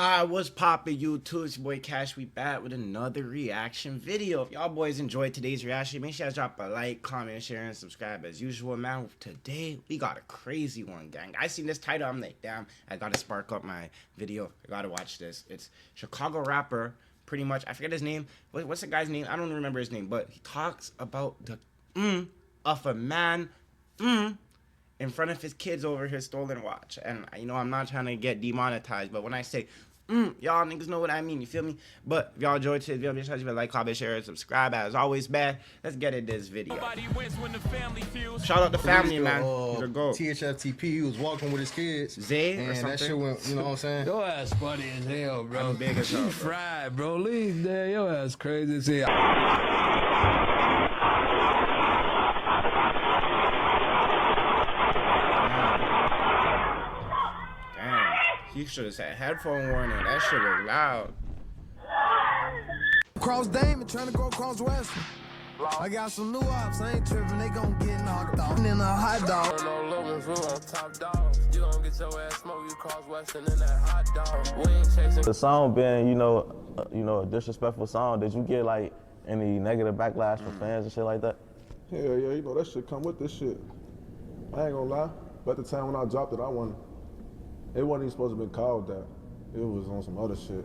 I was popping YouTube. It's your boy Kash. We back with another reaction video. If y'all boys enjoyed today's reaction, make sure you drop a like, comment, share, and subscribe as usual, man. Today we got a crazy one, gang. I seen this title, I'm like, damn, I gotta spark up my video. I gotta watch this. It's Chicago rapper, pretty much. I forget his name. What's the guy's name? I don't remember his name, but he talks about the of a man in front of his kids over his stolen watch. And you know, I'm not trying to get demonetized, but when I say y'all niggas know what I mean, you feel me? But if y'all enjoyed today's video, make sure you like, comment, share, and subscribe. As always, man, let's get into this video. Shout out the family, man. Go. THFTP was walking with his kids. Zay or and something. that shit went, you know what I'm saying? Your ass funny as hell, bro. I'm big as hell, bro. Fried, bro. Leave there. Your ass crazy as hell. You should have said headphone warning. That shit was loud. Cross Damon trying to go across West. I got some new ops. I ain't tripping. They gon' get knocked off. And then a hot dog. The song being, you know, a disrespectful song. Did you get like any negative backlash from fans and shit like that? Hell yeah, you know that shit come with this shit. I ain't gonna lie, but at the time when I dropped it, it wasn't even supposed to be called that. It was on some other shit.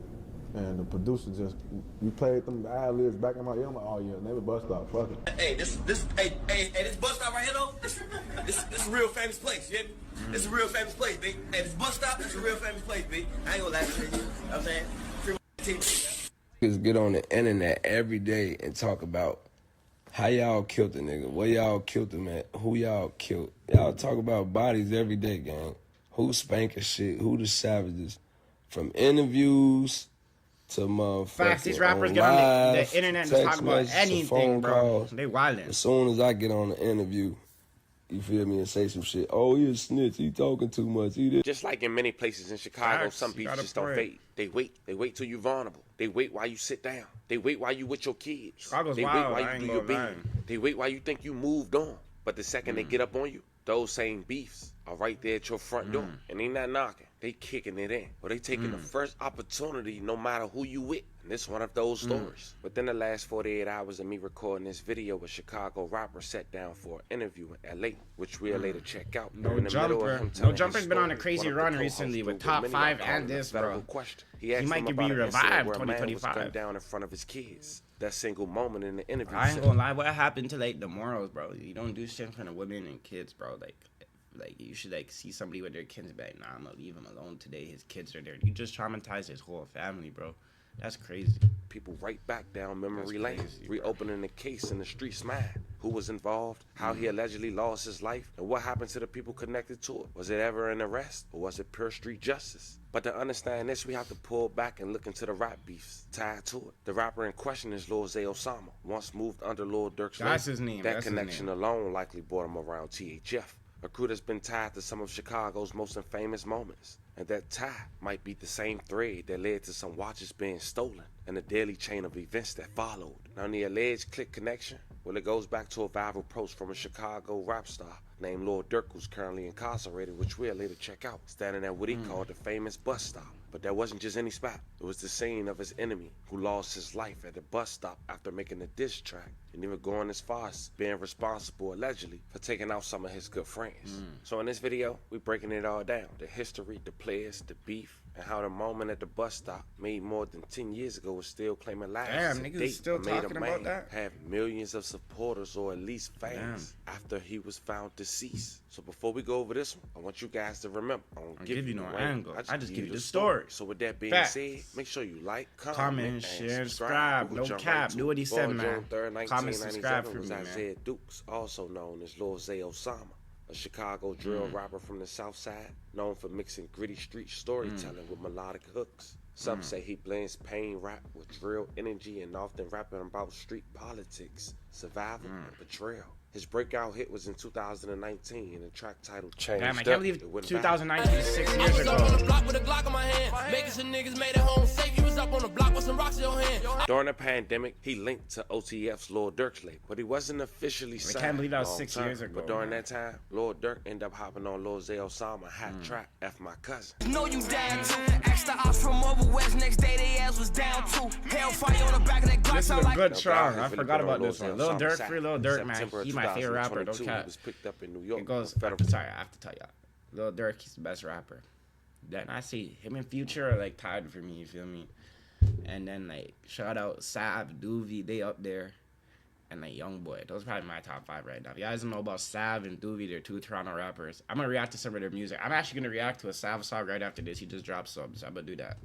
And the producer just, we played them ad-libs back in my ear. I'm like, oh yeah, name it Bus Stop, fuck it. Hey, this bus stop right here though, this a real famous place, you hear me? This is a real famous place, B. Hey, this bus stop, this is a real famous place, B. I ain't gonna lie to you, know what I'm saying? Niggas get on the internet every day and talk about how y'all killed the nigga, where y'all killed him at, who y'all killed. Y'all talk about bodies every day, gang. Who spanking shit? Who the savages? From interviews to motherfucking Facts, these rappers on get on live, the internet and just talk about anything, bro. Calls. They wildin'. As soon as I get on the interview, you feel me, and say some shit. Oh, he a snitch. He talking too much. He did. Just like in many places in Chicago, Facts, some beats just don't fade. They wait till you vulnerable. They wait while you sit down. They wait while you with your kids. Chicago's they wild, wait while you do your bidding. They wait while you think you moved on. But the second they get up on you, those same beefs are right there at your front door. And they not knocking. They kicking it in. Or they taking the first opportunity no matter who you with. And this one of those stories. Within the last 48 hours of me recording this video, a Chicago rapper sat down for an interview in LA, which we'll later check out. No Jumper. No Jumper's been on a crazy run recently with top 5 and this, bro. He might be revived 2025. Down in front of his kids. That single moment in the interview. I ain't gonna lie, what happened to like the morals, bro? You don't do shit in front of women and kids, bro. Like you should like see somebody with their kids and be like, nah, I'm gonna leave him alone today. His kids are there. You just traumatized his whole family, bro. That's crazy. People right back down memory lane, reopening the case in the streets mind. Who was involved, how he allegedly lost his life, and what happened to the people connected to it. Was it ever an arrest, or was it pure street justice? But to understand this, we have to pull back and look into the rap beefs tied to it. The rapper in question is Lil Zay Osama, once moved under Lil Durk's name. That's his name. That connection alone likely brought him around THF, a crew that's been tied to some of Chicago's most infamous moments. And that tie might be the same thread that led to some watches being stolen and the daily chain of events that followed. Now, the alleged click connection, well, it goes back to a viral post from a Chicago rap star named Lil Durk, who's currently incarcerated, which we'll later check out, standing at what he called the famous bus stop. But that wasn't just any spot. It was the scene of his enemy who lost his life at the bus stop after making a diss track, and even going as far as being responsible, allegedly, for taking out some of his good friends. So in this video, we're breaking it all down. The history, the players, the beef, and how the moment at the bus stop made more than 10 years ago is still claiming lives. Damn, niggas still talking about that? Have millions of supporters or at least fans after he was found deceased. So before we go over this one, I want you guys to remember, I don't give you no angle. I just give you the story. So with that being said, make sure you like, comment, share, and subscribe. No cap. Do what he said, man. Comment, subscribe for me, man. Isaiah Dukes, also known as Lil Zay Osama, a Chicago drill rapper from the South Side, known for mixing gritty street storytelling with melodic hooks. Some say he blends pain rap with drill energy and often rapping about street politics, survival, and betrayal. His breakout hit was in 2019 in a track titled Changed Damn, I can't believe 2019 is 6 years ago. During the pandemic, he linked to OTF's Lil Durk's label, but he wasn't officially signed. I can't believe that was 6 years ago. But during that time, Lil Durk ended up hopping on Lil Zay Osama hot track, F My Cousin. Know you down too. Extra ops from over down too. Hellfire on the back of that Glock This is sound a like. good song. I Really forgot been on about this Lil one. Zell Lil Durk, Summer free Lil in Durk, man. September He's my favorite rapper. Don't 2022, cap. He was picked up in New York. It goes. on federal. Sorry, I have to tell y'all. Lil Durk, he's the best rapper. Then I see him and Future are like tied for me. You feel me? And then like shout out Sav, Doovie, they up there, and like Youngboy. Those are probably my top 5 right now. If you guys don't know about Sav and Doovie, they're 2 Toronto rappers. I'm gonna react to some of their music. I'm actually gonna react to a Sav song right after this. He just dropped some, so I'm gonna do that.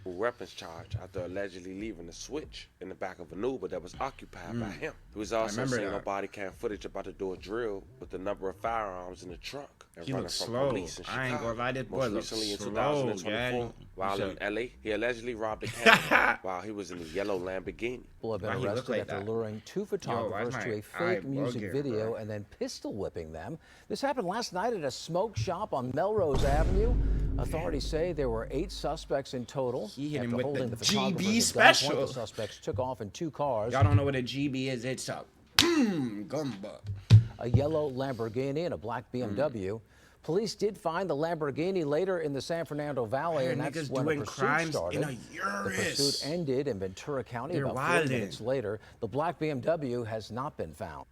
Weapons charge after allegedly leaving a switch in the back of an Uber that was occupied by him. He was also remember seen on that. body cam footage about to do a drill with the number of firearms in the trunk and He running looks from slow. police in I ain't Chicago. gonna lie, this boy Most looks recently in slow, 2024, gang. while Shut in LA, he allegedly robbed a camera while he was in the yellow Lamborghini. People have been Why he look arrested like after that? luring 2 why photographers is to my a eye fake music bugging, video bro? and then pistol whipping them. This happened last night at a smoke shop on Melrose Avenue. Authorities say there were 8 suspects in total. He hit him After with holding the the photographers GB at gunpoint, special. the suspects took off in 2 cars. Y'all don't know what a GB is? It's a gumba. A yellow Lamborghini and a black Mm. BMW. Police did find the Lamborghini later in the San Fernando Valley, Man, and that's niggas when doing the pursuit crimes started. in a The Urus. pursuit ended in Ventura County They're about 40 wildin'. minutes later. The black BMW has not been found.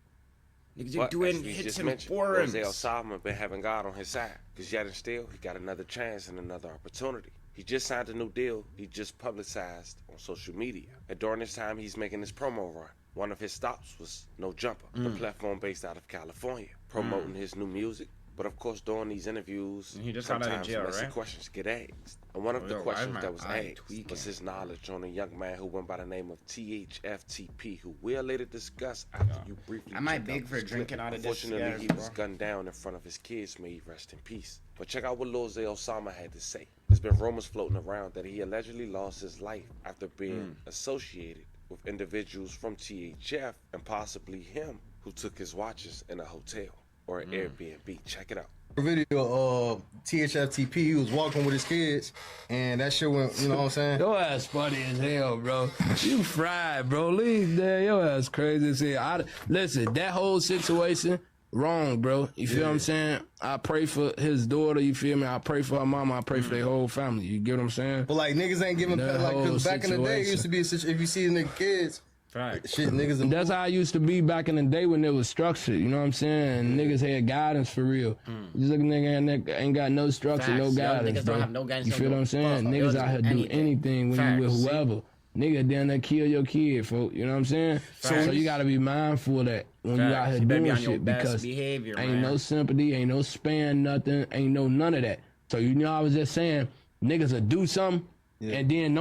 Niggas are doing hits in forums. Lil Zell been having God on his side, because yet and still, he got another chance and another opportunity. He just signed a new deal he just publicized on social media. And during this time, he's making his promo run. One of his stops was No Jumper, the platform based out of California, promoting his new music. But of course, during these interviews, And he just got out of sometimes jail, messy right? questions get asked. And one of the Yo, why is questions my that was eye asked tweaking? was his knowledge on a young man who went by the name of THFTP, who we'll later discuss after you briefly Am I check out big for this drinking clip. out of this Unfortunately, cigar, he bro? was gunned down in front of his kids. May he rest in peace. But check out what Lil Zell Summer had to say. There's been rumors floating around that he allegedly lost his life after being associated with individuals from THF and possibly him who took his watches in a hotel or an Airbnb. Check it out. Video THFTP, he was walking with his kids, and that shit went, you know what I'm saying? Your ass funny as hell, bro. You fried, bro. Leave there. Your ass crazy as hell. Listen, that whole situation, wrong, bro. You feel what I'm saying? I pray for his daughter, you feel me? I pray for her mama. I pray for their whole family. You get what I'm saying? But like niggas ain't giving That like, whole cause back in the day it used to be a if you see the nigga kids, Right. shit niggas in That's how I used to be back in the day when it was structured. You know what I'm saying? And niggas had guidance for real. Just look at nigga ain't got no structure, no Facts. Yo, guidance, niggas bro. don't have no guidance, You don't feel give what a I'm saying? fuck. Niggas They'll out here do do anything. anything when you Facts. with whoever. Nigga down there kill your kid, folk. You know what I'm saying? Facts. So you gotta be mindful of that when you out Facts. here You better be doing on your shit best because behavior, ain't man. no sympathy, ain't no span, nothing, ain't no none of that. So you know I was just saying, niggas will do something and then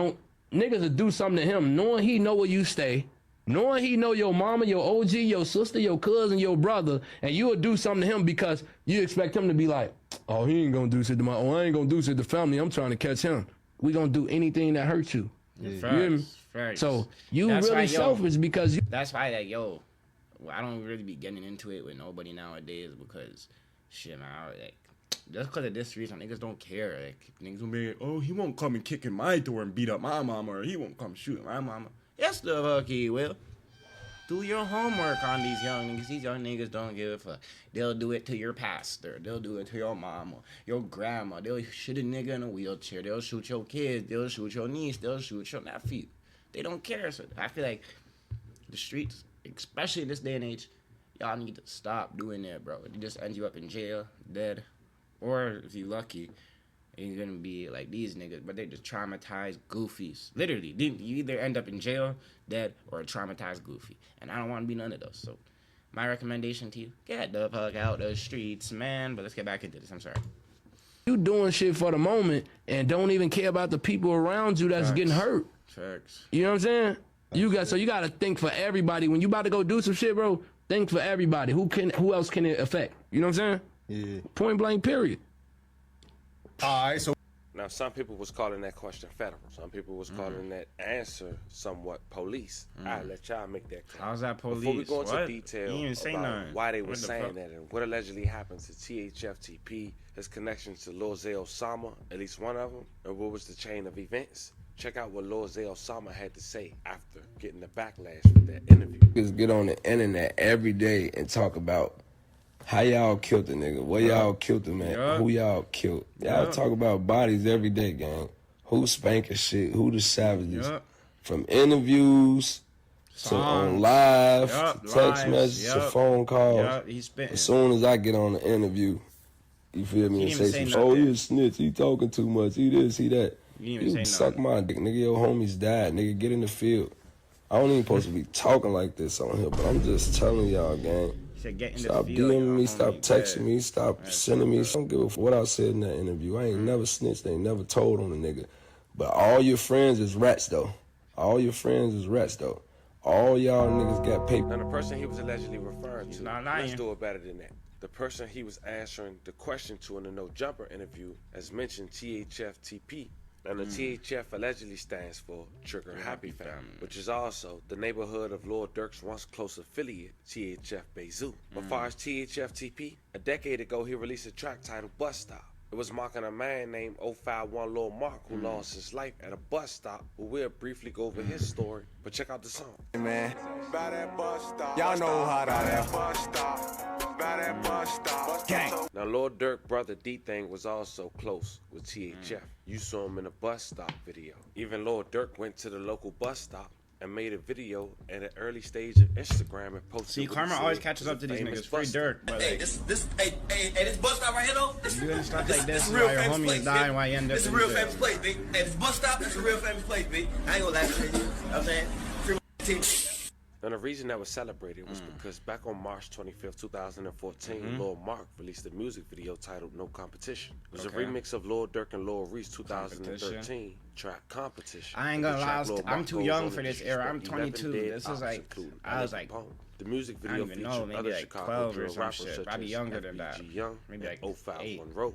niggas will do something to him knowing he know where you stay. Knowing he know your mama, your OG, your sister, your cousin, your brother, and you will do something to him because you expect him to be like, oh, he ain't gonna do shit to I ain't gonna do shit to family. I'm trying to catch him. We gonna do anything that hurts you. You hear me? Facts. Facts. So you That's really why, yo, selfish because you. That's why, like, yo, I don't really be getting into it with nobody nowadays because, shit, man, like, just because of this reason, niggas don't care. Like, niggas will be like, oh, he won't come and kick in my door and beat up my mama, or he won't come shoot my mama. Yes, the fuck he will. Do your homework on these young niggas. These young niggas don't give a fuck. They'll do it to your pastor. They'll do it to your mama, your grandma. They'll shoot a nigga in a wheelchair. They'll shoot your kids. They'll shoot your niece. They'll shoot your nephew. They don't care. So I feel like the streets, especially in this day and age, y'all need to stop doing that, bro. It just ends you up in jail, dead, or if you lucky, you're gonna be like these niggas, but they're just traumatized goofies. Literally, you either end up in jail, dead, or a traumatized goofy. And I don't want to be none of those. So my recommendation to you, get the fuck out the streets, man. But let's get back into this. I'm sorry. You doing shit for the moment and don't even care about the people around you that's Facts. getting hurt. Facts. You know what I'm saying? You gotta think for everybody. When you about to go do some shit, bro, think for everybody. Who else can it affect? You know what I'm saying? Yeah. Point blank, period. All right, so Now, some people was calling that question federal. Some people was calling that answer somewhat police. I'll let y'all make that clear. How's that police? Before we go into What? detail You didn't even say about nothing. why they were What the saying fuck? that and what allegedly happened to THFTP, his connections to Lil Zell Summer, at least one of them, and what was the chain of events. Check out what Lil Zell Summer had to say after getting the backlash with that interview. Niggas get on the internet every day and talk about how y'all killed the nigga, where y'all killed him at, Yeah. who y'all killed. Y'all Yeah. talk about bodies every day, gang. Who spanking shit, who the savages. Yeah. From interviews to on live, Yup, to text lives, messages, to yup. phone calls. Yup, he's spitting. As soon as I get on the interview, you feel me, and He didn't say even some, say oh, nothing. you a snitch, he talking too much, he this, he that. You didn't even You say suck nothing. my dick, nigga, your homies died, nigga, get in the field. I don't even supposed to be talking like this on here, but I'm just telling y'all, gang. He said, get in Stop the field, DMing me, homie. stop texting me, stop That's sending me. fucked I don't give a fuck what I said in that interview. I ain't never snitched, ain't never told on a nigga. But all your friends is rats, though. All your friends is rats, though. All y'all niggas got paper. Now, the person he was allegedly referring to, not lying. let's do it better than that. The person he was answering the question to in the No Jumper interview, as mentioned, THF-TP. And the THF allegedly stands for Trigger Happy Family, which is also the neighborhood of Lord Durk's once close affiliate, THF Beizou. But far as THF-TP, a decade ago he released a track titled Bus Stop. It was mocking a man named 051 Lil Mark who lost his life at a bus stop. But we'll briefly go over his story, but check out the song. Hey man, y'all know how that is. Now, Lord Durk brother D-Thing was also close with THF. You saw him in a bus stop video. Even Lord Durk went to the local bus stop and made a video at an early stage of Instagram and posted. See, what karma he always said catches was up to a these famous niggas. Free bus stop. Durk, but Hey, like, this bus stop right here though. you doing stuff like this is while your famous homies place, dying baby. while you end up This is in a real jail. famous place, big. Hey, this bus stop, that's a real famous place, big. I ain't gonna lie to you. You know what I'm saying? Free my team. And the reason that was celebrated was because back on March 25th, 2014, Lil Mark released a music video titled No Competition. It was a remix of Lil Durk and Lil Reese 2013 track Competition. I ain't The gonna track lie, Lil I'm Mark too goes young on for to this era. I'm disrespect 22. 11 dead This is ops, like, including I was Alec like, Capone. The music I video don't even know, featured maybe other like Chicago 12 or drill some rappers shit. such Probably as younger than that. FBG Young Maybe and like 051 8. Rose.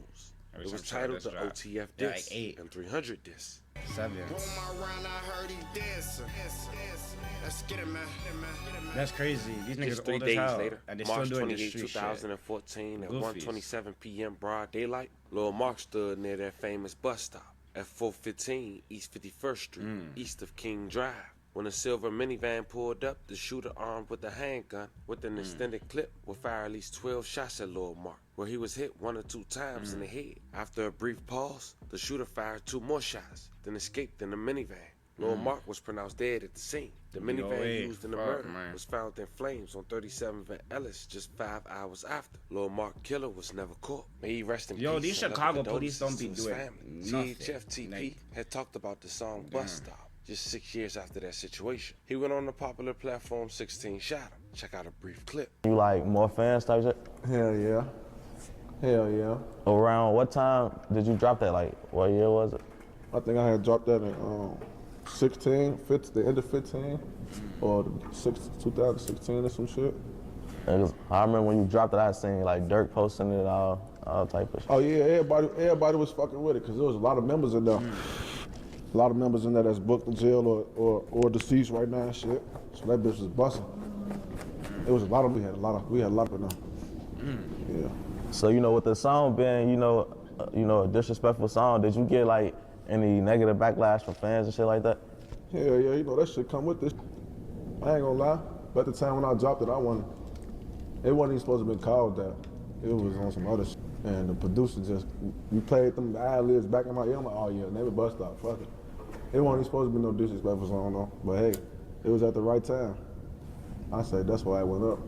Or It was some shit titled like the this drop. OTF Yeah, like Diss 8. and 300 Diss. 7. That's crazy. These niggas Just 3 old as days hell, later, and they March still doing this 28, street 2014, at Goofies. 1:27 p.m. broad daylight, Lil Mark stood near that famous bus stop at 415 East 51st Street, east of King Drive. When a silver minivan pulled up, the shooter armed with a handgun with an extended clip would fire at least 12 shots at Lil Mark, where he was hit 1 or 2 times in the head. After a brief pause, the shooter fired 2 more shots, then escaped in the minivan. Lil Mark was pronounced dead at the scene. The minivan used in the murder was found in flames on 37th and Ellis just 5 hours after. Lil Mark killer was never caught. May he rest in peace. Yo, these and Chicago love police don't be condolences to his doing family. nothing. THF-TP Like, had talked about the song Bus Stop just 6 years after that situation. He went on the popular platform 16 Shot him. Check out a brief clip. You like more fans type shit? Hell yeah. Hell yeah. Around what time did you drop that? Like, what year was it? I think I had dropped that in 16, 15, the end of 15, or 2016 or some shit. Because I remember when you dropped it, I seen like Durk posting it, all type of shit. Oh yeah, everybody was fucking with it because there was a lot of members in there. A lot of members in there that's booked in jail or deceased right now and shit. So that bitch was busting. It was a lot of we had a lot of them. Yeah. So you know, with the song being, you know, a disrespectful song, did you get like any negative backlash from fans and shit like that? Hell yeah, you know that shit come with this. I ain't gonna lie. But at the time when I dropped it, it wasn't even supposed to be called that. It was on some other shit. And the producer just, we played them ad-libs back in my ear. I'm like, oh yeah, name it Bus Stop, fuck it. It wasn't even supposed to be no disrespectful song though. But hey, it was at the right time. I say that's why it went up.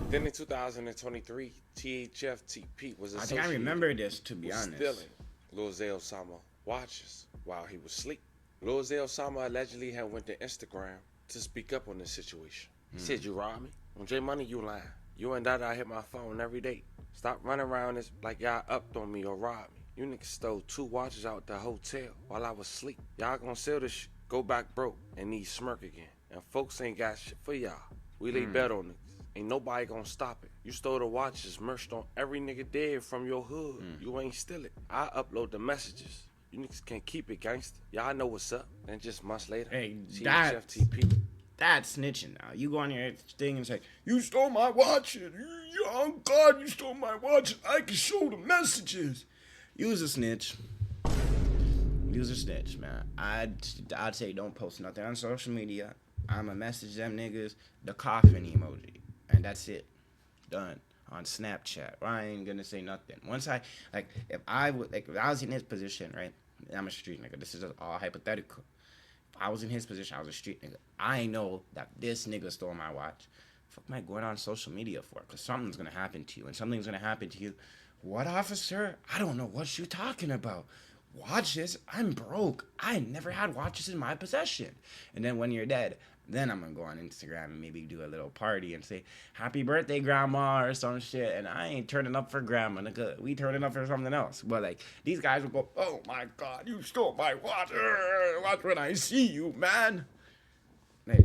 Then in 2023, THF-TP was I think associated I remember this, to be with honest. stealing Lil Zay Osama watches while he was asleep. Lil Zay Osama allegedly had went to Instagram to speak up on this situation. He said, "You robbed me? On J Money, you lying. You and that I hit my phone every day. Stop running around this like y'all upped on me or robbed me. You niggas stole 2 watches out the hotel while I was asleep. Y'all gonna sell this shit, go back broke, and need smirk again. And folks ain't got shit for y'all. We lay bet on niggas. Ain't nobody gonna stop it. You stole the watches, merched on every nigga dead from your hood. You ain't steal it. I upload the messages. You niggas can't keep it, gangster. Y'all know what's up." And just months later, Hey, THF-TP. That's snitching now. You go on your thing and say, you stole my watch. Oh God, you stole my watch. I can show the messages. Use a snitch. Use a snitch, man. I'd say don't post nothing on social media. I'ma message them niggas the coffin emoji. And that's it. Done. On Snapchat. I ain't gonna say nothing. Once if I was in his position, right? I'm a street nigga. This is just all hypothetical. I was in his position, I was a street nigga. I know that this nigga stole my watch. Fuck am I going on social media for? Because something's gonna happen to you, and something's gonna happen to you. What, officer? I don't know what you talking about. Watches? I'm broke. I never had watches in my possession. And then when you're dead, then I'm gonna go on Instagram and maybe do a little party and say, happy birthday, grandma, or some shit. And I ain't turning up for grandma, nigga. We turning up for something else. But like, these guys will go, oh my God, you stole my watch. Watch when I see you, man. Hey,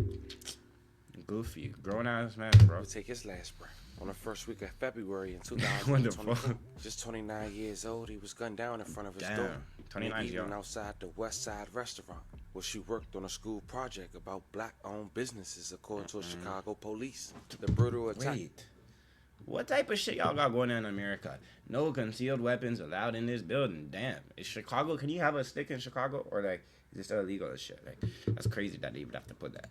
goofy, grown ass man, bro. He'll take his last breath. On the first week of February in What the 2022, fuck? just 29 years old, he was gunned down in front of his Damn, door. 29 even young. outside the West Side restaurant, where she worked on a school project about black-owned businesses, according to Chicago police. The brutal attack. Wait, what type of shit y'all got going on in America? No concealed weapons allowed in this building. Damn, is Chicago? Can you have a stick in Chicago, or like is it still illegal as shit? Like that's crazy that they would have to put that.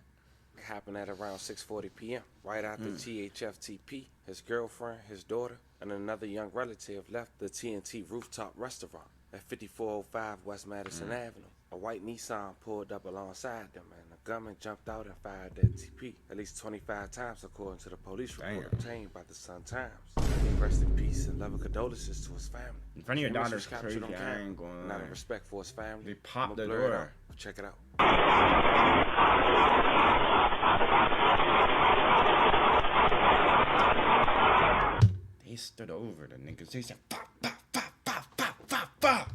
Happened at around 6:40 p.m. right after THFTP. His girlfriend, his daughter, and another young relative left the TNT rooftop restaurant at 5405 West Madison Avenue. A white Nissan pulled up alongside them, and the gunman jumped out and fired at TP at least 25 times, according to the police report obtained by the Sun Times. Rest in peace and love and condolences to his family. In front of your Image daughter's was captured crazy. on I camera. ain't going Not lie. in respect for his family. They popped I'ma the blur it door. out. Check it out. They stood over the niggas. They said, "Pop, pop, pop, pop, pop, pop, pop,"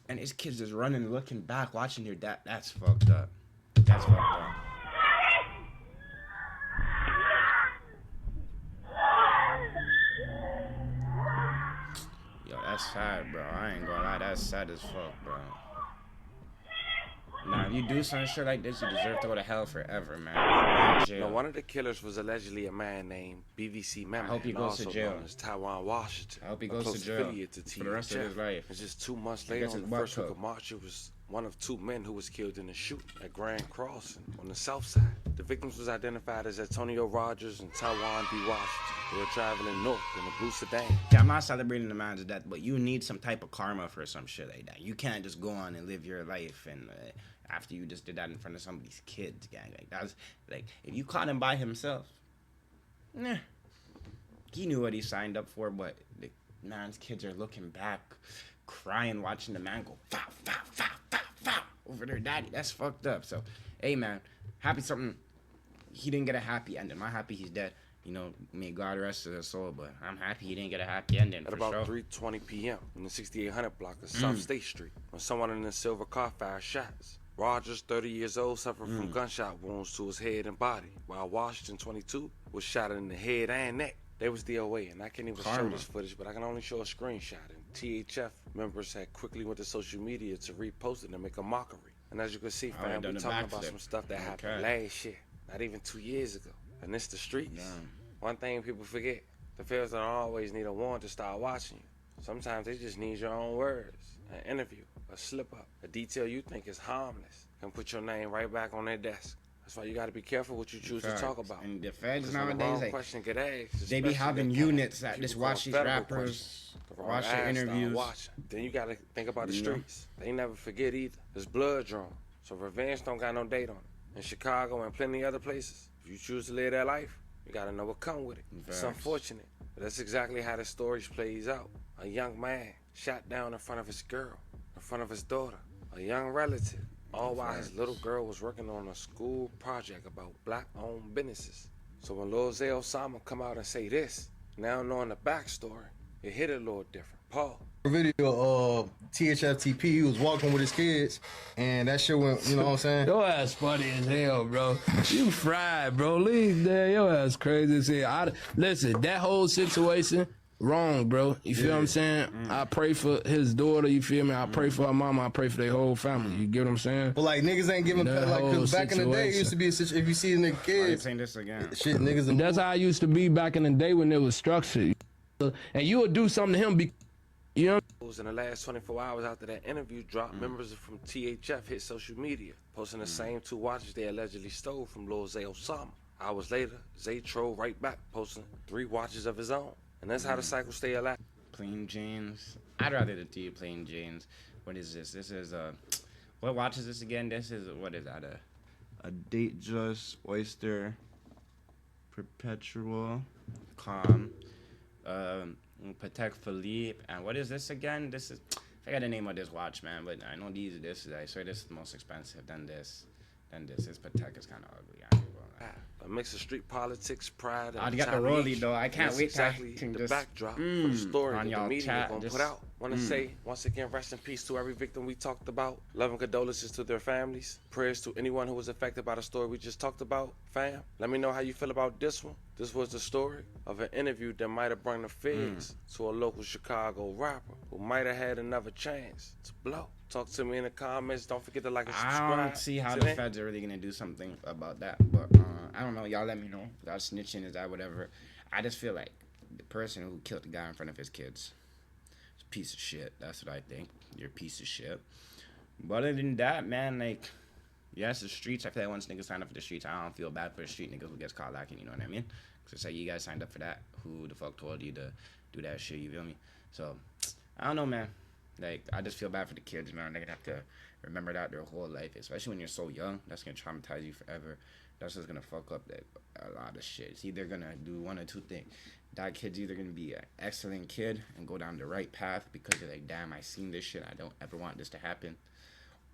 and his kids just running, looking back, watching their dad. That's fucked up. That's fucked up. Yo, that's sad, bro. I ain't gonna lie, that's sad as fuck, bro. Nah, if you do some shit like this, you deserve to go to hell forever, man. Now, one of the killers was allegedly a man named BVC Memon. I hope he goes to also jail. known as Taiwan Washington. I hope he a goes to close jail affiliate to for the rest of THF. his life. And just 2 months He later, gets on his the butt first week cooked. of March, it was one of 2 men who was killed in a shooting at Grand Crossing on the south side. The victims was identified as Antonio Rogers and Taiwan B. Washington. They were traveling north in a blue sedan. Yeah, I'm not celebrating the man's death, but you need some type of karma for some shit like that. You can't just go on and live your life and after you just did that in front of somebody's kids, gang. Like that's like if you caught him by himself, nah. He knew what he signed up for, but the man's kids are looking back, crying, watching the man go fow, fow, fow, fow, fow over their daddy. That's fucked up. So, hey man, happy something. He didn't get a happy ending. I'm happy he's dead. You know, may God rest his soul, but I'm happy he didn't get a happy ending. At for about sure. 3:20 p.m. in the 6800 block of South State Street, when someone in a silver car fired shots. Rogers, 30 years old, suffered from gunshot wounds to his head and body, while Washington, 22, was shot in the head and neck. They was DOA, and I can't even show Karma. this footage, but I can only show a screenshot. And THF members had quickly went to social media to repost it and make a mockery. And as you can see, I fam, done we a talking about backflip. some stuff that happened Okay. last year, not even 2 years ago. And it's the streets. Damn. One thing people forget, the feds don't always need a warrant to start watching you. Sometimes they just need your own words, an interview, a slip-up, a detail you think is harmless, can put your name right back on their desk. That's why you got to be careful what you choose to talk Facts. about. And the feds 'Cause when the nowadays, wrong like, question get asked, they be especially having that kind of units that people just call watch these federal rappers, questions. The wrong watch their eyes start interviews. watching. Then you got to think about the You know? streets. They never forget either. There's blood drawn, so revenge don't got no date on it. In Chicago and plenty other places, if you choose to live that life, you got to know what come with it. It's Facts. unfortunate, but that's exactly how the story plays out. A young man shot down in front of his girl, in front of his daughter, a young relative, all while his little girl was working on a school project about black-owned businesses. So when Lil Zay Osama come out and say this, now knowing the backstory, it hit a little different. Paul. Video of THFTP, he was walking with his kids, and that shit went, you know what I'm saying? Your ass funny as hell, bro. You fried, bro. Leave there. Your ass crazy as hell. Listen, that whole situation, wrong, bro. You feel what I'm saying? I pray for his daughter, you feel me? I pray for her mama. I pray for their whole family. You get what I'm saying? But like niggas ain't giving That like, whole cause back in the day it used to be a if you see a nigga Why they kids, saying this again? shit niggas. That's how I used to be back in the day when it was structured. And you would do something to him, you know? In the last 24 hours after that interview dropped, members from THF hit social media, posting the same 2 watches they allegedly stole from Lil Zay Osama. Hours later, Zay trolled right back, posting 3 watches of his own. And that's how the cycle stay alive. Plain Janes. I'd rather do plain Janes. What is this? This is What watch is this again? This is, what is that? A date just oyster perpetual calm Patek Philippe. And what is this again? This is, I forgot the name of this watch, man, but I know this is, I swear this is the most expensive than this. This Patek is kind of ugly. I ain't gonna lie. A mix of street politics, pride, and I got the rollie though. I can't wait exactly to the just backdrop for the story on that the y'all media chat, gonna just- put out. Want to say once again, rest in peace to every victim we talked about. Love and condolences to their families. Prayers to anyone who was affected by the story we just talked about. Fam, let me know how you feel about this one. This was the story of an interview that might have brought the feds to a local Chicago rapper who might have had another chance to blow. Talk to me in the comments. Don't forget to like and subscribe. I don't see how the Today. feds are really gonna do something about that, but I don't know. Y'all let me know. Y'all snitching, is that whatever? I just feel like the person who killed the guy in front of his kids is a piece of shit. That's what I think. You're a piece of shit. But other than that, man, like, yes, the streets. I feel like once niggas sign up for the streets, I don't feel bad for the street niggas who gets caught lacking. You know what I mean? Cause it's like you guys signed up for that. Who the fuck told you to do that shit? You feel me? So I don't know, man. Like, I just feel bad for the kids, man. They're gonna have to remember that their whole life, especially when you're so young. That's gonna traumatize you forever. That's just gonna fuck up like a lot of shit. It's either gonna do one or two things. That kid's either gonna be an excellent kid and go down the right path because they're like, damn, I seen this shit. I don't ever want this to happen.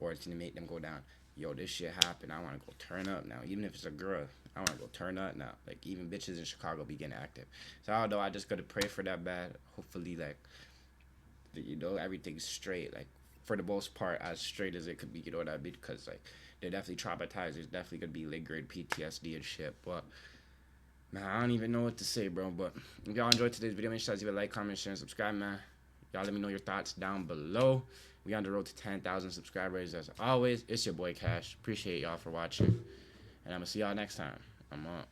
Or it's gonna make them go down, yo, this shit happened. I wanna go turn up now. Even if it's a girl, I wanna go turn up now. Like, even bitches in Chicago be getting active. So although I just gotta pray for that bad. Hopefully, like, you know, everything's straight, like, for the most part, as straight as it could be, you know what I mean? Because, like, they're definitely traumatized. There's definitely gonna be late grade PTSD and shit. But man, I don't even know what to say, bro. But if y'all enjoyed today's video, make sure to leave a like, comment, share, and subscribe, man. Y'all let me know your thoughts down below. We on the road to 10,000 subscribers. As always, it's your boy Kash. Appreciate y'all for watching, and I'm gonna see y'all next time. I'm up.